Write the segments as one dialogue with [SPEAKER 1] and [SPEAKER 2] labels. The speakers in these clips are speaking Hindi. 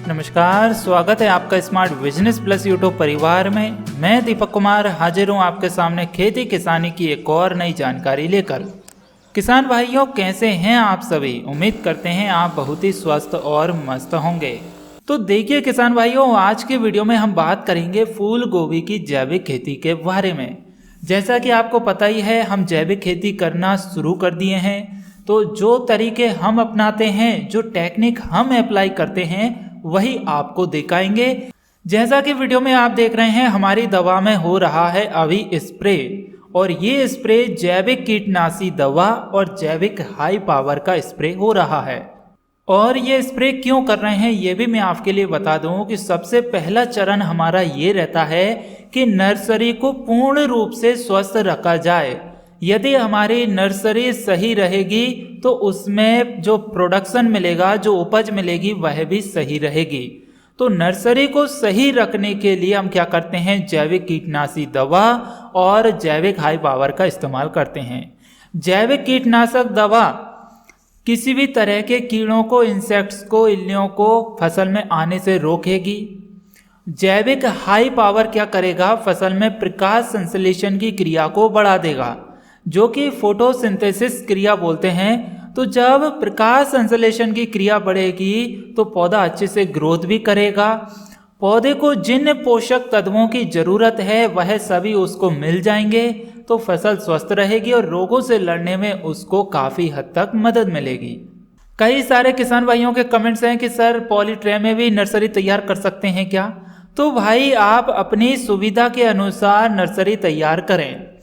[SPEAKER 1] नमस्कार, स्वागत है आपका स्मार्ट बिजनेस प्लस यूट्यूब परिवार में। मैं दीपक कुमार हाजिर हूँ आपके सामने खेती किसानी की एक और नई जानकारी लेकर। किसान भाइयों, कैसे हैं आप सभी? उम्मीद करते हैं आप बहुत ही स्वस्थ और मस्त होंगे। तो देखिए किसान भाइयों, आज के वीडियो में हम बात करेंगे फूल गोभी की जैविक खेती के बारे में। जैसा कि आपको पता ही है, हम जैविक खेती करना शुरू कर दिए हैं। तो जो तरीके हम अपनाते हैं, जो टेक्निक हम अप्लाई करते हैं, वही आपको दिखाएंगे। जैसा कि वीडियो में आप देख रहे हैं, हमारी दवा में हो रहा है अभी स्प्रे, और ये स्प्रे जैविक कीटनाशी दवा और जैविक हाई पावर का स्प्रे हो रहा है। और ये स्प्रे क्यों कर रहे हैं ये भी मैं आपके लिए बता दूं कि सबसे पहला चरण हमारा ये रहता है कि नर्सरी को पूर्ण रूप से स्वस्थ रखा जाए। यदि हमारी नर्सरी सही रहेगी तो उसमें जो प्रोडक्शन मिलेगा, जो उपज मिलेगी, वह भी सही रहेगी। तो नर्सरी को सही रखने के लिए हम क्या करते हैं? जैविक कीटनाशी दवा और जैविक हाई पावर का इस्तेमाल करते हैं। जैविक कीटनाशक दवा किसी भी तरह के कीड़ों को, इंसेक्ट्स को, इल्लियों को फसल में आने से रोकेगी। जैविक हाई पावर क्या करेगा? फसल में प्रकाश संश्लेषण की क्रिया को बढ़ा देगा, जो कि फोटोसिंथेसिस क्रिया बोलते हैं। तो जब प्रकाश संश्लेषण की क्रिया बढ़ेगी तो पौधा अच्छे से ग्रोथ भी करेगा। पौधे को जिन पोषक तत्वों की जरूरत है वह सभी उसको मिल जाएंगे, तो फसल स्वस्थ रहेगी और रोगों से लड़ने में उसको काफी हद तक मदद मिलेगी। कई सारे किसान भाइयों के कमेंट्स हैं कि सर, पॉली ट्रे में भी नर्सरी तैयार कर सकते हैं क्या? तो भाई, आप अपनी सुविधा के अनुसार नर्सरी तैयार करें।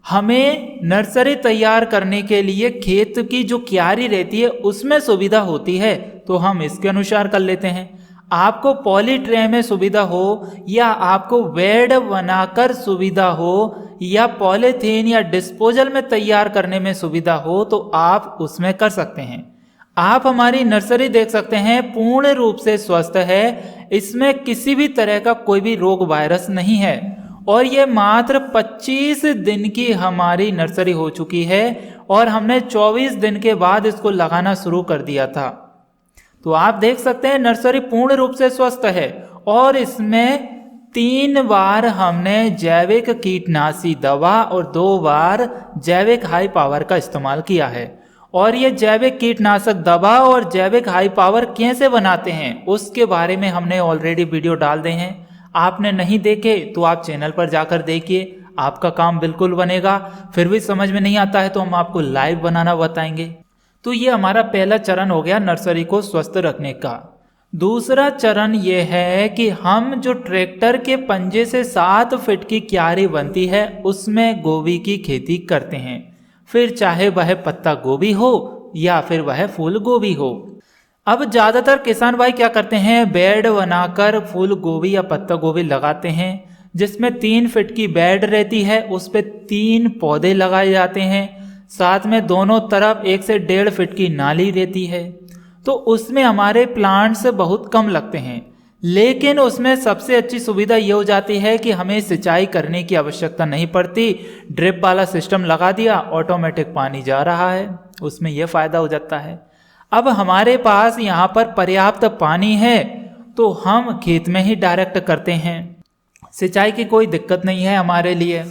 [SPEAKER 1] हमें नर्सरी तैयार करने के लिए खेत की जो क्यारी रहती है उसमें सुविधा होती है, तो हम इसके अनुसार कर लेते हैं। आपको पॉली ट्रे में सुविधा हो, या आपको बेड बनाकर सुविधा हो, या पॉलीथीन या डिस्पोजल में तैयार करने में सुविधा हो, तो आप उसमें कर सकते हैं। आप हमारी नर्सरी देख सकते हैं, पूर्ण रूप से स्वस्थ है। इसमें किसी भी तरह का कोई भी रोग वायरस नहीं है, और ये मात्र 25 दिन की हमारी नर्सरी हो चुकी है, और हमने 24 दिन के बाद इसको लगाना शुरू कर दिया था। तो आप देख सकते हैं नर्सरी पूर्ण रूप से स्वस्थ है, और इसमें 3 बार हमने जैविक कीटनाशी दवा और 2 बार जैविक हाई पावर का इस्तेमाल किया है। और ये जैविक कीटनाशक दवा और जैविक हाई पावर कैसे बनाते हैं उसके बारे में हमने ऑलरेडी वीडियो डाल दिए हैं। आपने नहीं देखे तो आप चैनल पर जाकर देखिए, आपका काम बिल्कुल बनेगा। फिर भी समझ में नहीं आता है तो हम आपको लाइव बनाना बताएंगे। तो ये हमारा पहला चरण हो गया नर्सरी को स्वस्थ रखने का। दूसरा चरण ये है कि हम जो ट्रैक्टर के पंजे से 7 फीट की क्यारी बनती है उसमें गोभी की खेती करते हैं। फिर चाहे वह पत्ता गोभी हो या फिर वह फूल गोभी हो। अब ज्यादातर किसान भाई क्या करते हैं? बेड बनाकर फूल गोभी या पत्ता गोभी लगाते हैं, जिसमें 3 फीट की बेड रहती है, उस पे 3 पौधे लगाए जाते हैं। साथ में दोनों तरफ 1 से 1.5 फीट की नाली रहती है। तो उसमें हमारे प्लांट्स बहुत कम लगते हैं, लेकिन उसमें सबसे अच्छी सुविधा ये हो जाती है कि हमें सिंचाई करने की आवश्यकता नहीं पड़ती। ड्रिप वाला सिस्टम लगा दिया, ऑटोमेटिक पानी जा रहा है, उसमें यह फायदा हो जाता है। अब हमारे पास यहाँ पर पर्याप्त पानी है तो हम खेत में ही डायरेक्ट करते हैं, सिंचाई की कोई दिक्कत नहीं है हमारे लिए।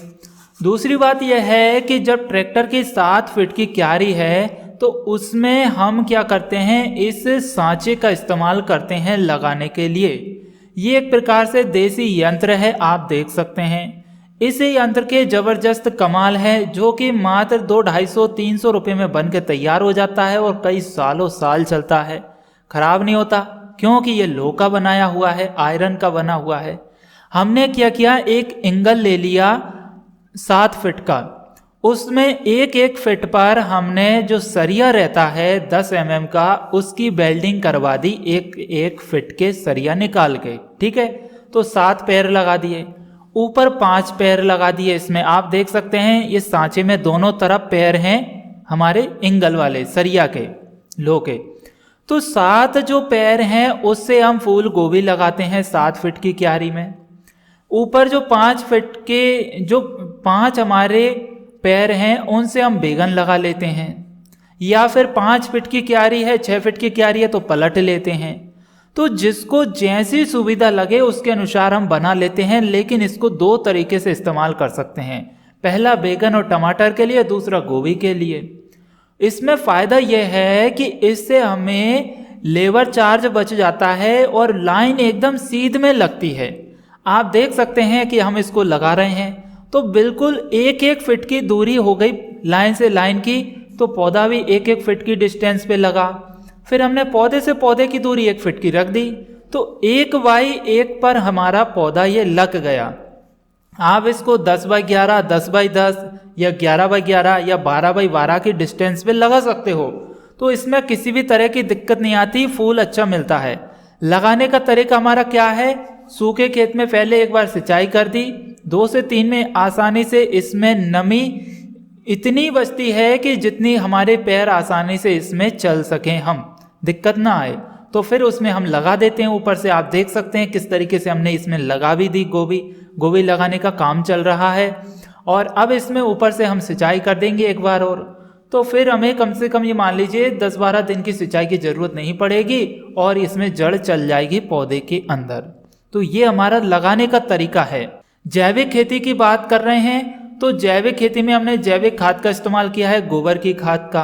[SPEAKER 1] दूसरी बात यह है कि जब ट्रैक्टर की 7 फीट की क्यारी है तो उसमें हम क्या करते हैं? इस सांचे का इस्तेमाल करते हैं लगाने के लिए। ये एक प्रकार से देसी यंत्र है, आप देख सकते हैं। इस यंत्र के जबरदस्त कमाल है, जो कि मात्र 200-250-300 रुपये में बन के तैयार हो जाता है और कई सालों साल चलता है, खराब नहीं होता, क्योंकि ये लोहा का बनाया हुआ है, आयरन का बना हुआ है। हमने क्या किया? एक एंगल ले लिया 7 फीट का, उसमें एक फीट पर हमने जो सरिया रहता है 10 mm का, उसकी वेल्डिंग करवा दी, एक फीट के सरिया निकाल के। ठीक है, तो 7 पैर लगा दिए, ऊपर 5 पैर लगा दिए। इसमें आप देख सकते हैं ये सांचे में दोनों तरफ पैर हैं हमारे एंगल वाले सरिया के, लोहे के। तो 7 जो पैर हैं उससे हम फूल गोभी लगाते हैं 7 फीट की क्यारी में। ऊपर जो 5 फीट के जो 5 हमारे पैर हैं उनसे हम बैगन लगा लेते हैं, या फिर 5 फीट की क्यारी है, 6 फीट की क्यारी है तो पलट लेते हैं। तो जिसको जैसी सुविधा लगे उसके अनुसार हम बना लेते हैं, लेकिन इसको दो तरीके से इस्तेमाल कर सकते हैं। पहला बैगन और टमाटर के लिए, दूसरा गोभी के लिए। इसमें फ़ायदा यह है कि इससे हमें लेबर चार्ज बच जाता है और लाइन एकदम सीध में लगती है। आप देख सकते हैं कि हम इसको लगा रहे हैं तो बिल्कुल 1-1 फीट की दूरी हो गई लाइन से लाइन की, तो पौधा भी 1-1 फीट की डिस्टेंस पे लगा। फिर हमने पौधे से पौधे की दूरी 1 फीट की रख दी, तो 1x1 पर हमारा पौधा ये लग गया। आप इसको 10x11, 10x10 या 11x11 या 12x12 की डिस्टेंस पे लगा सकते हो, तो इसमें किसी भी तरह की दिक्कत नहीं आती, फूल अच्छा मिलता है। लगाने का तरीका हमारा क्या है, सूखे खेत में पहले एक बार सिंचाई कर दी, 2 से 3 में आसानी से इसमें नमी इतनी बचती है कि जितनी हमारे पैर आसानी से इसमें चल सकें, हम दिक्कत ना आए, तो फिर उसमें हम लगा देते हैं। ऊपर से आप देख सकते हैं किस तरीके से हमने इसमें लगा भी दी। गोभी लगाने का काम चल रहा है और अब इसमें ऊपर से हम सिंचाई कर देंगे एक बार और, तो फिर हमें कम से कम ये मान लीजिए 10-12 दिन की सिंचाई की ज़रूरत नहीं पड़ेगी और इसमें जड़ चल जाएगी पौधे के अंदर। तो ये हमारा लगाने का तरीका है। जैविक खेती की बात कर रहे हैं तो जैविक खेती में हमने जैविक खाद का इस्तेमाल किया है, गोबर की खाद का।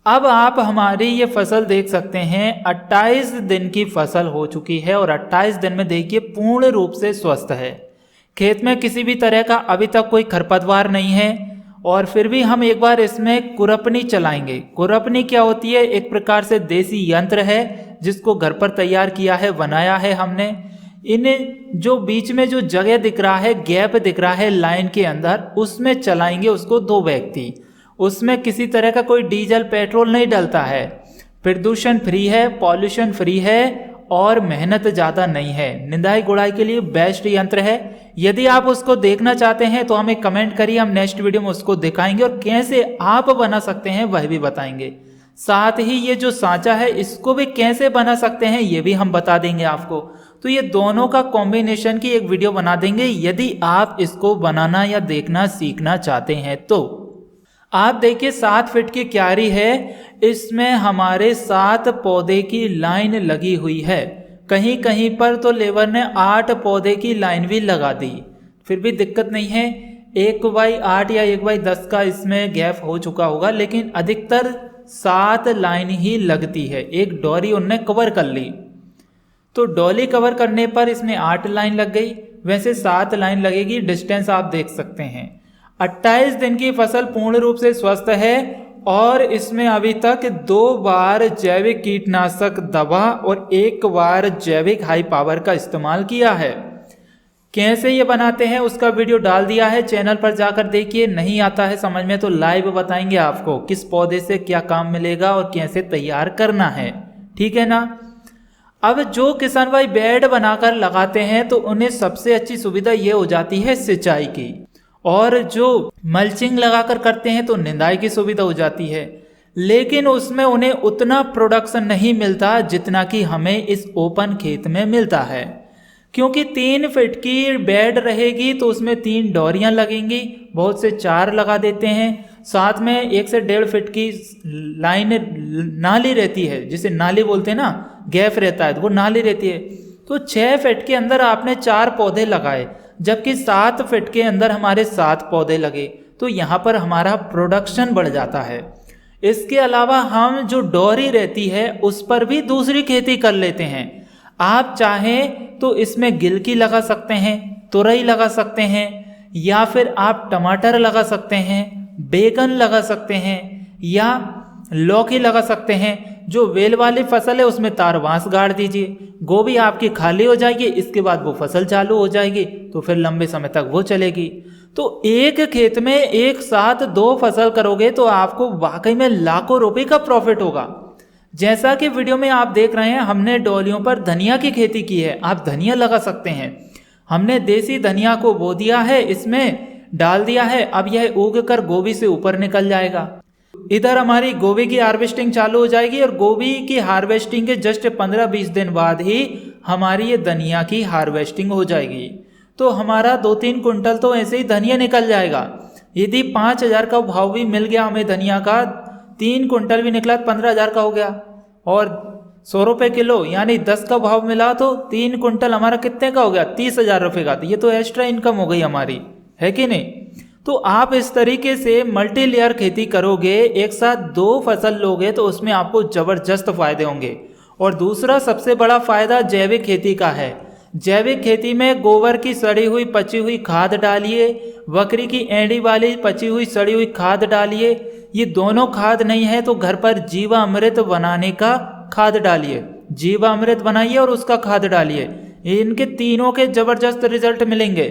[SPEAKER 1] अब आप हमारी ये फसल देख सकते हैं, 28 दिन की फसल हो चुकी है और 28 दिन में देखिए पूर्ण रूप से स्वस्थ है। खेत में किसी भी तरह का अभी तक कोई खरपतवार नहीं है और फिर भी हम एक बार इसमें खुरपनी चलाएंगे। खुरपनी क्या होती है, एक प्रकार से देसी यंत्र है जिसको घर पर तैयार किया है, बनाया है हमने। इन जो बीच में जो जगह दिख रहा है, गैप दिख रहा है लाइन के अंदर, उसमें चलाएंगे उसको 2 व्यक्ति। उसमें किसी तरह का कोई डीजल पेट्रोल नहीं डलता है, प्रदूषण फ्री है, पॉल्यूशन फ्री है और मेहनत ज़्यादा नहीं है। निंदाई गुड़ाई के लिए बेस्ट यंत्र है। यदि आप उसको देखना चाहते हैं तो हमें कमेंट करिए, हम नेक्स्ट वीडियो में उसको दिखाएंगे और कैसे आप बना सकते हैं वह भी बताएंगे। साथ ही ये जो सांचा है इसको भी कैसे बना सकते हैं ये भी हम बता देंगे आपको। तो ये दोनों का कॉम्बिनेशन की एक वीडियो बना देंगे यदि आप इसको बनाना या देखना सीखना चाहते हैं तो। आप देखिए 7 फीट की क्यारी है, इसमें हमारे 7 पौधे की लाइन लगी हुई है। कहीं कहीं पर तो लेबर ने 8 पौधे की लाइन भी लगा दी, फिर भी दिक्कत नहीं है। 1x8 या 1x10 का इसमें गैप हो चुका होगा, लेकिन अधिकतर 7 लाइन ही लगती है। एक डोरी उनने कवर कर ली, तो डोली कवर करने पर इसमें 8 लाइन लग गई, वैसे 7 लाइन लगेगी। डिस्टेंस आप देख सकते हैं। 28 दिन की फसल पूर्ण रूप से स्वस्थ है और इसमें अभी तक 2 बार जैविक कीटनाशक दवा और 1 बार जैविक हाई पावर का इस्तेमाल किया है। कैसे ये बनाते हैं उसका वीडियो डाल दिया है, चैनल पर जाकर देखिए। नहीं आता है समझ में तो लाइव बताएंगे आपको किस पौधे से क्या काम मिलेगा और कैसे तैयार करना है, ठीक है ना। अब जो किसान भाई बेड बनाकर लगाते हैं तो उन्हें सबसे अच्छी सुविधा ये हो जाती है सिंचाई की, और जो मल्चिंग लगाकर करते हैं तो निंदाई की सुविधा हो जाती है, लेकिन उसमें उन्हें उतना प्रोडक्शन नहीं मिलता जितना कि हमें इस ओपन खेत में मिलता है। क्योंकि 3 फीट की बेड रहेगी तो उसमें 3 डोरियां लगेंगी, बहुत से 4 लगा देते हैं। साथ में 1 से 1.5 फीट की लाइन नाली रहती है, जिसे नाली बोलते हैं ना, गैप रहता है, तो वो नाली रहती है। तो 6 फीट के अंदर आपने 4 पौधे लगाए, जबकि 7 फीट के अंदर हमारे 7 पौधे लगे, तो यहाँ पर हमारा प्रोडक्शन बढ़ जाता है। इसके अलावा हम जो डोरी रहती है उस पर भी दूसरी खेती कर लेते हैं। आप चाहें तो इसमें गिलकी लगा सकते हैं, तुरई लगा सकते हैं, या फिर आप टमाटर लगा सकते हैं, बैगन लगा सकते हैं या लौकी लगा सकते हैं। जो वेल वाली फसल है उसमें तार बांस गाड़ दीजिए, गोभी आपकी खाली हो जाएगी, इसके बाद वो फसल चालू हो जाएगी, तो फिर लंबे समय तक वो चलेगी। तो एक खेत में एक साथ 2 फसल करोगे तो आपको वाकई में लाखों रुपए का प्रॉफिट होगा। जैसा कि वीडियो में आप देख रहे हैं, हमने डोलियों पर धनिया की खेती की है, आप धनिया लगा सकते हैं। हमने देसी धनिया को बो दिया है, इसमें डाल दिया है, अब यह उग कर गोभी से ऊपर निकल जाएगा। इधर हमारी गोभी की हार्वेस्टिंग चालू हो जाएगी और गोभी की हार्वेस्टिंग के जस्ट 15-20 दिन बाद ही हमारी ये धनिया की हार्वेस्टिंग हो जाएगी। तो हमारा 2-3 कुंटल तो ऐसे ही धनिया निकल जाएगा। यदि 5,000 का भाव भी मिल गया हमें धनिया का, 3 कुंटल भी निकला 15,000 का हो गया, और 100 रुपये किलो, यानी 10 का भाव मिला तो 3 कुंटल हमारा कितने का हो गया, 30,000 रुपये का। तो ये तो एक्स्ट्रा इनकम हो गई हमारी, है कि नहीं। तो आप इस तरीके से मल्टी लेयर खेती करोगे, एक साथ 2 फसल लोगे तो उसमें आपको ज़बरदस्त फायदे होंगे। और दूसरा सबसे बड़ा फायदा जैविक खेती का है। जैविक खेती में गोबर की सड़ी हुई पची हुई खाद डालिए, बकरी की एंडी वाली पची हुई सड़ी हुई खाद डालिए। ये दोनों खाद नहीं है तो घर पर जीवामृत बनाने का खाद डालिए, जीवामृत बनाइए और उसका खाद डालिए। इनके तीनों के जबरदस्त रिजल्ट मिलेंगे।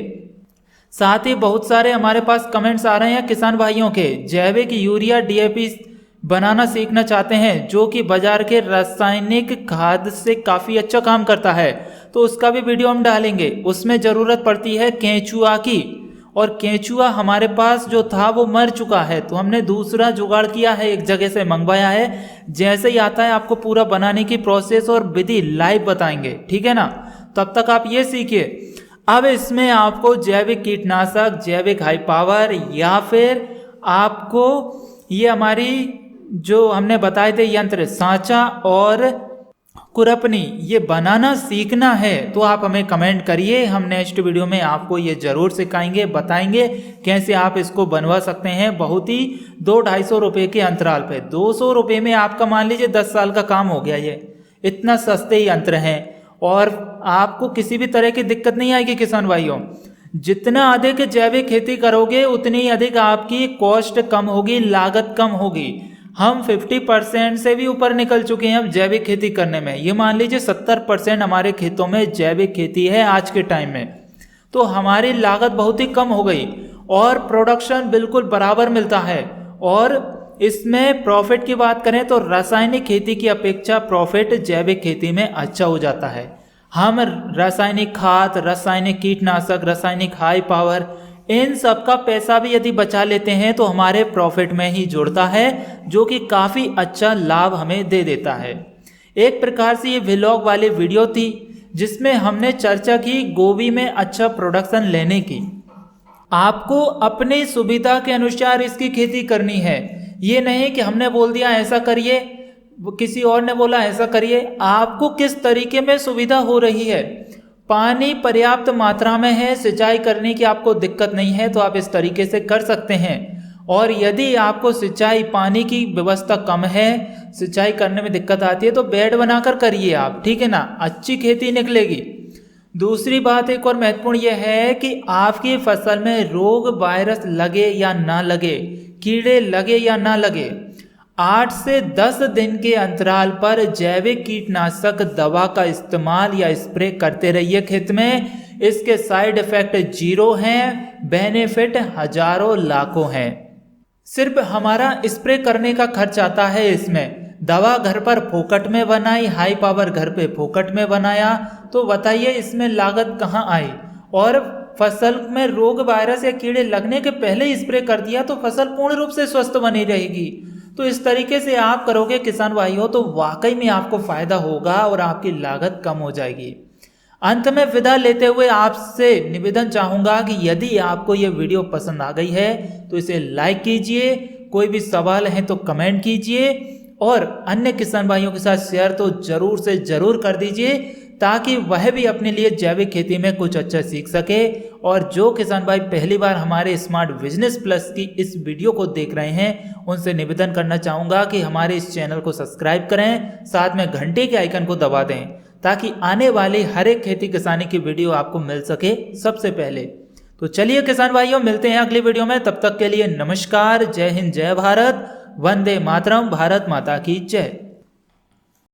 [SPEAKER 1] साथ ही बहुत सारे हमारे पास कमेंट्स आ रहे हैं किसान भाइयों के, जैविक यूरिया डीएपी बनाना सीखना चाहते हैं, जो कि बाजार के रासायनिक खाद से काफ़ी अच्छा काम करता है। तो उसका भी वीडियो हम डालेंगे। उसमें ज़रूरत पड़ती है केंचुआ की, और केंचुआ हमारे पास जो था वो मर चुका है, तो हमने दूसरा जुगाड़ किया है, एक जगह से मंगवाया है। जैसे ही आता है आपको पूरा बनाने की प्रोसेस और विधि लाइव बताएंगे, ठीक है ना। तब तक आप ये सीखिए। अब इसमें आपको जैविक कीटनाशक, जैविक हाई पावर, या फिर आपको ये हमारी जो हमने बताए थे यंत्र सांचा और खुरपनी, ये बनाना सीखना है तो आप हमें कमेंट करिए। हम नेक्स्ट वीडियो में आपको ये जरूर सिखाएंगे, बताएंगे कैसे आप इसको बनवा सकते हैं। बहुत ही 200-250 रुपये के अंतराल पे, 200 रुपये में आपका मान लीजिए 10 साल का काम हो गया। ये इतना सस्ते यंत्र हैं और आपको किसी भी तरह की दिक्कत नहीं आएगी किसान भाइयों। जितना अधिक जैविक खेती करोगे उतनी अधिक आपकी कॉस्ट कम होगी, लागत कम होगी। हम 50% से भी ऊपर निकल चुके हैं अब जैविक खेती करने में। ये मान लीजिए 70% हमारे खेतों में जैविक खेती है आज के टाइम में। तो हमारी लागत बहुत ही कम हो गई और प्रोडक्शन बिल्कुल बराबर मिलता है। और इसमें प्रॉफिट की बात करें तो रासायनिक खेती की अपेक्षा प्रॉफिट जैविक खेती में अच्छा हो जाता है। हम रासायनिक खाद, रासायनिक कीटनाशक, रासायनिक हाई पावर, इन सब का पैसा भी यदि बचा लेते हैं तो हमारे प्रॉफिट में ही जुड़ता है, जो कि काफ़ी अच्छा लाभ हमें दे देता है। एक प्रकार से ये व्लॉग वाली वीडियो थी जिसमें हमने चर्चा की गोभी में अच्छा प्रोडक्शन लेने की। आपको अपनी सुविधा के अनुसार इसकी खेती करनी है। ये नहीं कि हमने बोल दिया ऐसा करिए, किसी और ने बोला ऐसा करिए। आपको किस तरीके में सुविधा हो रही है, पानी पर्याप्त मात्रा में है, सिंचाई करने की आपको दिक्कत नहीं है तो आप इस तरीके से कर सकते हैं। और यदि आपको सिंचाई पानी की व्यवस्था कम है, सिंचाई करने में दिक्कत आती है तो बेड बनाकर करिए आप, ठीक है ना, अच्छी खेती निकलेगी। दूसरी बात एक और महत्वपूर्ण यह है कि आपकी फसल में रोग वायरस लगे या ना लगे, कीड़े लगे या ना लगे, 8 से 10 दिन के अंतराल पर जैविक कीटनाशक दवा का इस्तेमाल या स्प्रे करते रहिए खेत में। इसके साइड इफेक्ट 0 हैं, बेनिफिट हजारों लाखों हैं। सिर्फ हमारा स्प्रे करने का खर्च आता है इसमें। दवा घर पर फोकट में बनाई, हाई पावर घर पे फोकट में बनाया, तो बताइए इसमें लागत कहाँ आई। और फसल में रोग वायरस या कीड़े लगने के पहले ही स्प्रे कर दिया तो फसल पूर्ण रूप से स्वस्थ बनी रहेगी। तो इस तरीके से आप करोगे किसान भाइयों तो वाकई में आपको फायदा होगा और आपकी लागत कम हो जाएगी। अंत में विदा लेते हुए आपसे निवेदन चाहूंगा कि यदि आपको ये वीडियो पसंद आ गई है तो इसे लाइक कीजिए, कोई भी सवाल है तो कमेंट कीजिए और अन्य किसान भाइयों के साथ शेयर तो जरूर से जरूर कर दीजिए, ताकि वह भी अपने लिए जैविक खेती में कुछ अच्छा सीख सके। और जो किसान भाई पहली बार हमारे स्मार्ट बिजनेस प्लस की इस वीडियो को देख रहे हैं, उनसे निवेदन करना चाहूँगा कि हमारे इस चैनल को सब्सक्राइब करें, साथ में घंटे के आइकन को दबा दें, ताकि आने वाली हर एक खेती किसानी की वीडियो आपको मिल सके सबसे पहले। तो चलिए किसान भाइयों, मिलते हैं अगली वीडियो में। तब तक के लिए नमस्कार, जय हिंद, जय भारत, वंदे मातरम, भारत माता की जय।